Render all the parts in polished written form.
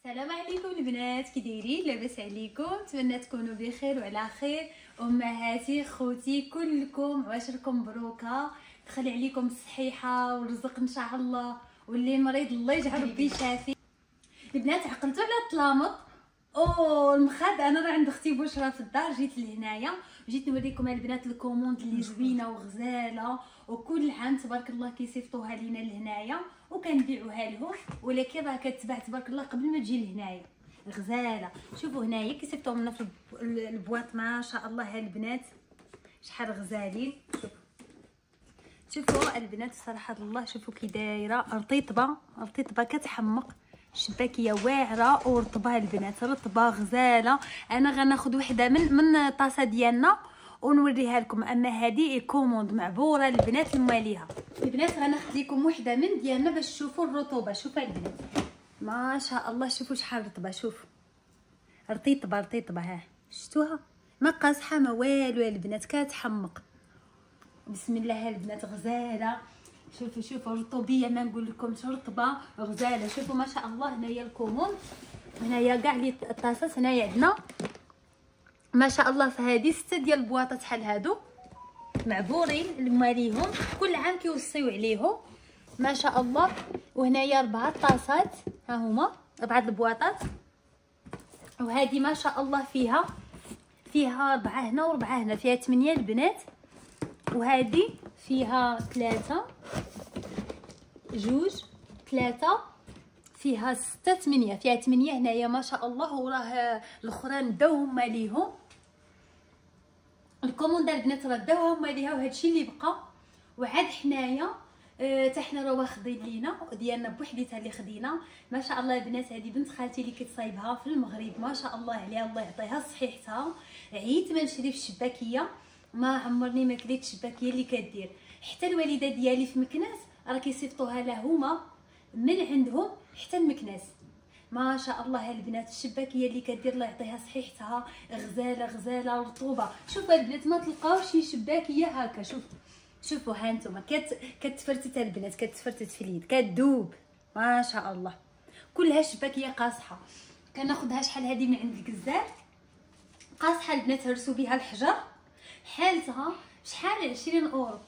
السلام عليكم البنات، كي دايرين؟ لاباس عليكم؟ نتمنى تكونوا بخير وعلى خير. امهاتي خوتي كلكم عواشركم مبروكه، تخلي عليكم الصحيحه والرزق ان شاء الله، واللي مريض الله يجعل ربي شافي. البنات عقلتوا على الطلامط المخاد. انا راه عند اختي بشرى في الدار، جيت لهنايا جيت نوريكم البنات الكوموند اللي زوينه وغزاله، وكل عام تبارك الله كيصيفطوها لينا لهنايا وكنبيعوها لهم، ولكن راه كتباع تبارك الله قبل ما تجي لهنايا غزاله. شوفوا هنايا كيصيفطوهم لنا في البواط، ما شاء الله ها البنات شحال غزالين. شوفوا البنات صراحه الله، شوفوا كي دايره رطيطبه كتحمق، شباكيه واعره ورطبه البنات، رطبه غزاله. انا غناخذ وحده من الطاسه ديالنا ونوريها لكم، اما هذه كوموند معبوره البنات المواليها. البنات غناخذ لكم وحده من ديالنا باش تشوفوا الرطوبه. شوفوا البنات ما شاء الله، شوفوا شحال رطبه، شوفوا رطيطبه ها شفتوها، ما قاصحه ما والو البنات، كتحمق بسم الله البنات غزاله. شوفوا رطوبيه ما نقول لكمش، رطبه غزاله. شوفوا ما شاء الله هنايا الكومون، هنايا كاع لي الطاسات، هنايا عندنا ما شاء الله في هذه 6 ديال البواطات بحال هادو معبورين لماليهم، كل عام كيوصيو عليهم ما شاء الله. وهنايا 4 طاسات، ها هما 4 البواطات، وهذه ما شاء الله فيها 4 هنا و4 هنا، فيها 8 البنات، وهذه فيها 3 جوج 3 فيها 6 8، فيها 8 هنايا ما شاء الله. وراه الاخرين داو هما ليهم الكوموند البنات، راه داوها هما ليها، وهادشي اللي بقى. وعاد حنايا حتى حنا راه واخدين لينا ديالنا بوحديتها اللي خدينا ما شاء الله البنات. هذه بنت خالتي اللي كتصايبها في المغرب ما شاء الله عليها، الله يعطيها صحيحتها. عييت ما نشري في الشباكيه، ما عمرني ما كليت الشباكيه اللي كدير. حتى الوالده ديالي في مكناس راه كيصيفطوها لها هما من عندهم حتى المكناس ما شاء الله. البنات الشباكيه اللي كدير الله يعطيها صحيحتها، غزاله رطوبه. شوفوا البنات ما تلقاوش شي شباكيه هكا، شوفوا ها نتوما كتفرتت البنات، كتفرتت في اليد كتذوب ما شاء الله، كلها شباكيه قاصحه. كناخذها شحال هذه من عند الجزار قاصحه البنات، هرسوا بها الحجر، حالتها شحال 20 اورو.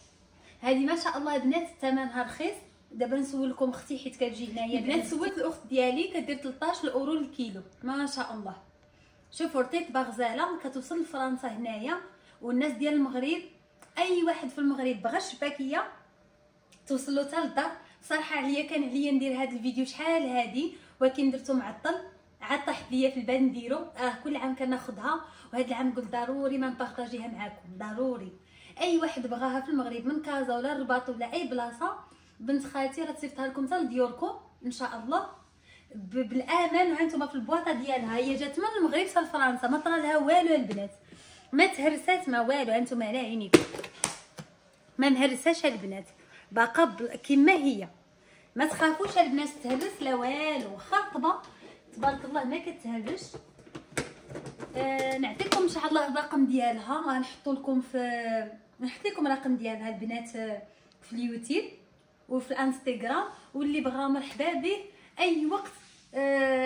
هذه ما شاء الله البنات ثمنها رخيص. دابا نسولكم اختي حيت كتجي هنايا البنات، سولت الاخت ديالي كدير 13 اورو الكيلو ما شاء الله. شوفوا رطيطبه غزاله كتوصل لفرنسا هنايا، والناس ديال المغرب اي واحد في المغرب بغى الشباكيه توصل له حتى للدار. صراحه كان عليا ندير هذا الفيديو شحال هادي، ولكن درتو معطل، عاد طاحت ليا في البال نديرو. كل عام كناخذها، وهذا العام قلت ضروري ما نبارطاجيها معكم، ضروري. اي واحد بغاها في المغرب من كازا ولا الرباط ولا اي بلاصه، بنت خالتي راه تصيفطها لكم حتى لديوركم ان شاء الله بالامان. وهانتوما في البواطه ديالها، هي جات من المغرب حتى لفرنسا، ما طرا لها والو البنات، ما تهرسات ما والو. هانتوما على عينيكم ما مهرساش البنات، باقا كما هي، ما تخافوش البنات تهرس لا والو، خاطبه تبارك الله ما كتهرش. نعطيكم ان شاء الله الرقم ديالها، غنحطوا لكم نحط لكم الرقم ديالها البنات في اليوتيوب وفي الانستغرام، واللي بغى مرحبا به اي وقت.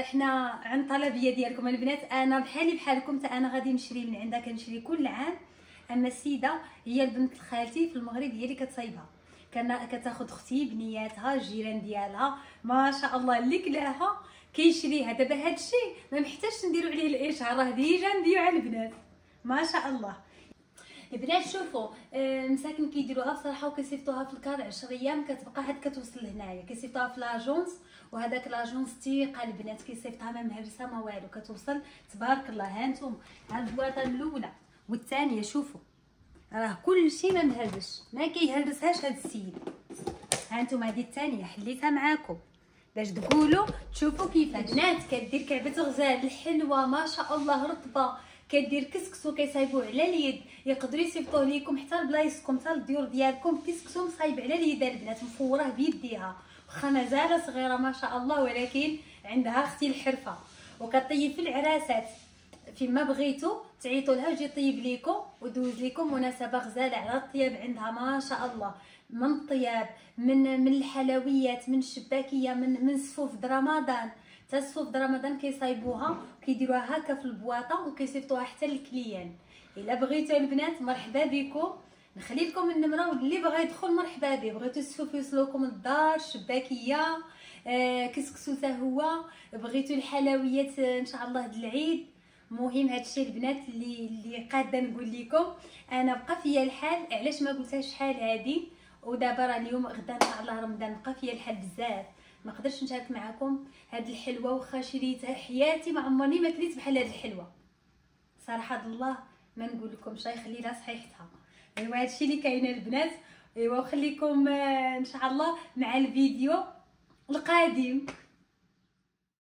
حنا عن طلبيه ديالكم البنات، انا بحالكم حتى انا غادي نشري من عندها، كنشري كل عام. اما السيده هي البنت خالتي في المغرب هي اللي كتصايبها، كتاخذ اختي بنياتها الجيران ديالها ما شاء الله، اللي كلاها كيشريها. دابا هادشي ما محتاجش نديروا عليه الاشعار، راه ديجا نديروا على البنات ما شاء الله. البنات شوفوا مساكن كيديروها بصراحه وكيصيفطوها في الكار 10 ايام، كتبقى عاد كتوصل لهنايا، كيصيفطوها في لاجونس، وهذاك لاجونس ثقه البنات كيصيفطها ما مهرسه ما والو، كتوصل تبارك الله. ها نتوما ها البواطه الاولى والثانيه، شوفوا راه كلشي ما مهرسش، ما كيهرسهاش هذا السيد. ها نتوما هذه الثانيه حليتها معاكم باش تقولوا تشوفوا كيفاش. بنات كدير كعبه غزال الحلوه ما شاء الله، رطبه، كدير كسكسو كيصايبوه على اليد، يقدروا يصيفطوه ليكم حتى لبلايصكم حتى للديور ديالكم. كسكسو مصايب على اليد البنات، مفوره بيديها، واخا مازال صغيره ما شاء الله، ولكن عندها اختي الحرفه، وكطيب في العراسات فيما بغيتو تعيطوا لها وتجي طيب ليكم ودوز ليكم مناسبه غزاله. على الطياب عندها ما شاء الله، من الطياب من الحلويات، من الشباكيه، من سفوف رمضان، تصفوا في رمضان كيصايبوها وكيديروها هكا في البواطه وكيصيفطوها حتى للكليان. الا بغيتوا البنات مرحبا بكم، نخلي لكم النمره، واللي بغى يدخل مرحبا به. بغيتوا السفوف يوصلوكم للدار، الشباكيه، كسكسو حتى هو، بغيتوا الحلويات ان شاء الله د العيد. مهم هادشي البنات اللي قاده نقول لكم. انا بقى فيا الحال، علاش ما قلتهاش شحال هادي، ودابا راه اليوم غدا ان شاء الله رمضان بقى فيا الحال بزاف، ما قدرتش نشارك معكم هاد الحلوه. واخا شريتها حياتي ما عمرني ما كليت بحال هاد الحلوه صراحه الله، ما نقول لكم شي يخلي لها صحيحتها. ايوا هادشي اللي كاين البنات. ايوا وخليكم ان شاء الله مع الفيديو القادم.